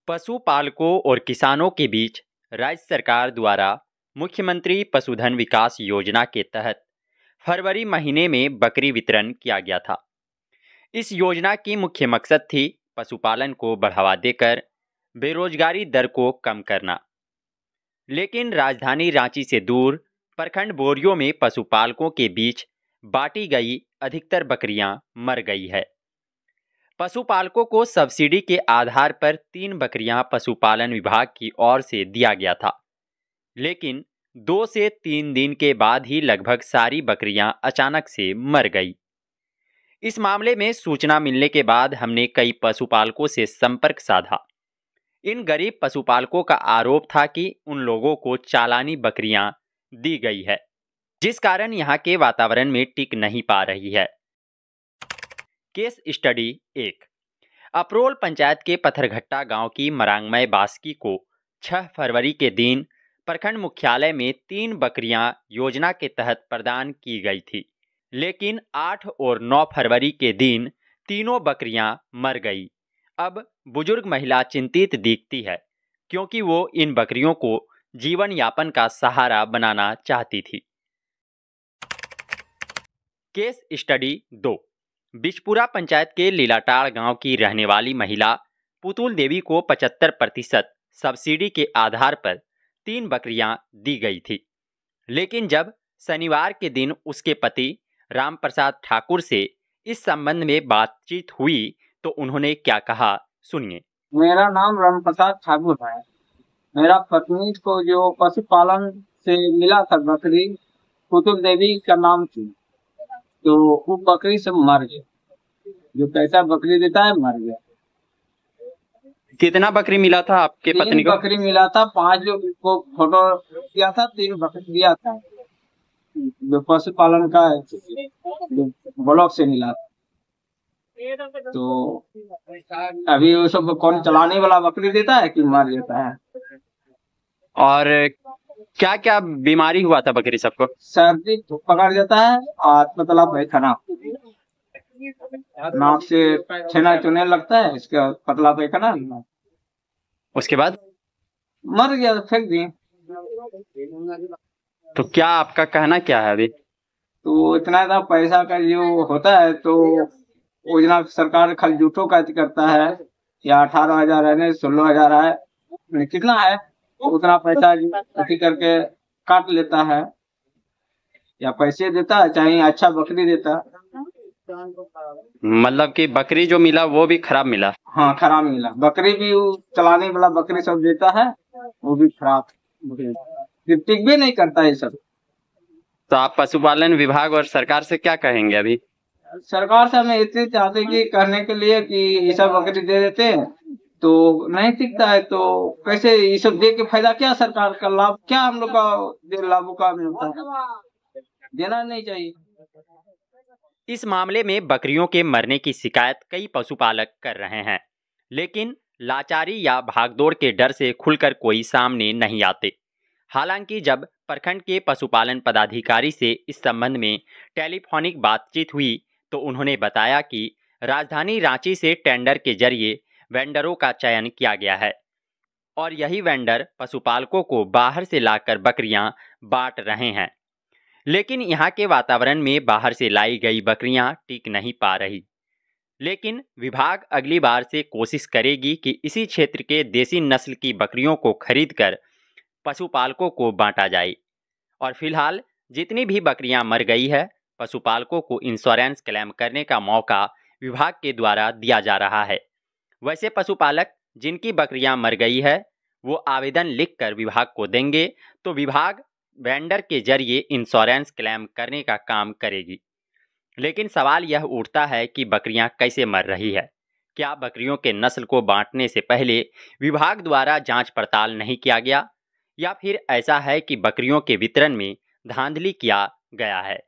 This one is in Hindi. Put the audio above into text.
पशुपालकों और किसानों के बीच राज्य सरकार द्वारा मुख्यमंत्री पशुधन विकास योजना के तहत फरवरी महीने में बकरी वितरण किया गया था। इस योजना की मुख्य मकसद थी पशुपालन को बढ़ावा देकर बेरोजगारी दर को कम करना। लेकिन राजधानी रांची से दूर प्रखंड बोरियों में पशुपालकों के बीच बांटी गई अधिकतर बकरियां मर गई है। पशुपालकों को सब्सिडी के आधार पर 3 बकरियां पशुपालन विभाग की ओर से दिया गया था, लेकिन 2 से 3 दिन के बाद ही लगभग सारी बकरियां अचानक से मर गई। इस मामले में सूचना मिलने के बाद हमने कई पशुपालकों से संपर्क साधा। इन गरीब पशुपालकों का आरोप था कि उन लोगों को चालानी बकरियां दी गई है, जिस कारण यहाँ के वातावरण में टिक नहीं पा रही है। Case study 1। अप्रोल पंचायत के पत्थरघट्टा गांव की मरांगमय बास्की को 6 फरवरी के दिन प्रखंड मुख्यालय में 3 बकरियां योजना के तहत प्रदान की गई थी, लेकिन 8 और 9 फरवरी के दिन तीनों बकरियां मर गई। अब बुजुर्ग महिला चिंतित दिखती है, क्योंकि वो इन बकरियों को जीवन यापन का सहारा बनाना चाहती थी। Case study 2। बिचपुरा पंचायत के लीलाटाड़ गांव की रहने वाली महिला पुतुल देवी को 75% सब्सिडी के आधार पर 3 बकरियां दी गई थी, लेकिन जब शनिवार के दिन उसके पति रामप्रसाद ठाकुर से इस संबंध में बातचीत हुई तो उन्होंने क्या कहा, सुनिए। मेरा नाम रामप्रसाद ठाकुर है। मेरा पत्नी को जो पशुपालन से मिला था बकरी, पुतुल देवी का नाम थी, तो वो बकरी सब मर गए। जो पैसा बकरी देता है मर गया। कितना बकरी मिला था आपके पत्नी को? 3 बकरी मिला था। 5 को फोटो दिया था, 3 बकरी दिया था। जो पशुपालन का ब्लॉक से मिला था। तो अभी वो सब कौन चलाने वाला बकरी देता है कि मर जाता है। और क्या क्या बीमारी हुआ था बकरी सबको? सर्दी पकड़ जाता है और मतलब पैखाना, नाक से छेना चुने लगता है, इसका पतला पैखाना। उसके बाद मर गया, फेंक दिए। तो क्या आपका कहना क्या है अभी? तो इतना ज्यादा पैसा का जो होता है तो योजना सरकार खाली झूठों का करता है, या 18,000 है, 16,000 है, कितना है उतना पैसा इकट्ठी करके काट लेता है, या पैसे देता है, चाहे अच्छा बकरी देता। मतलब कि बकरी जो मिला वो भी खराब मिला? हाँ, खराब मिला। बकरी भी चलाने वाला बकरी सब देता है, वो भी खराब टिक भी नहीं करता है सब। तो आप पशुपालन विभाग और सरकार से क्या कहेंगे अभी? सरकार से हमें इतने चाहते कि करने के लिए कि ये सब बकरी दे देते हैं तो नहीं टिकता है, तो कैसे ये सब दे के फायदा क्या? सरकार का लाभ क्या हम लोग का लाभों का मिलता है? देना नहीं चाहिए। इस मामले में बकरियों के मरने की शिकायत कई पशुपालक कर रहे हैं, लेकिन लाचारी या भागदौड़ के डर से खुलकर कोई सामने नहीं आते। हालांकि जब प्रखंड के पशुपालन पदाधिकारी से इस संबंध में टेलीफोनिक बातचीत हुई तो उन्होंने बताया कि राजधानी रांची से टेंडर के जरिए वेंडरों का चयन किया गया है और यही वेंडर पशुपालकों को बाहर से लाकर बकरियां बांट रहे हैं। लेकिन यहाँ के वातावरण में बाहर से लाई गई बकरियां टिक नहीं पा रही। लेकिन विभाग अगली बार से कोशिश करेगी कि इसी क्षेत्र के देसी नस्ल की बकरियों को खरीदकर पशुपालकों को बांटा जाए। और फिलहाल जितनी भी बकरियां मर गई है, पशुपालकों को इंश्योरेंस क्लेम करने का मौका विभाग के द्वारा दिया जा रहा है। वैसे पशुपालक जिनकी बकरियां मर गई है वो आवेदन लिखकर विभाग को देंगे तो विभाग वेंडर के जरिए इंश्योरेंस क्लेम करने का काम करेगी। लेकिन सवाल यह उठता है कि बकरियां कैसे मर रही है? क्या बकरियों के नस्ल को बांटने से पहले विभाग द्वारा जांच पड़ताल नहीं किया गया, या फिर ऐसा है कि बकरियों के वितरण में धांधली किया गया है?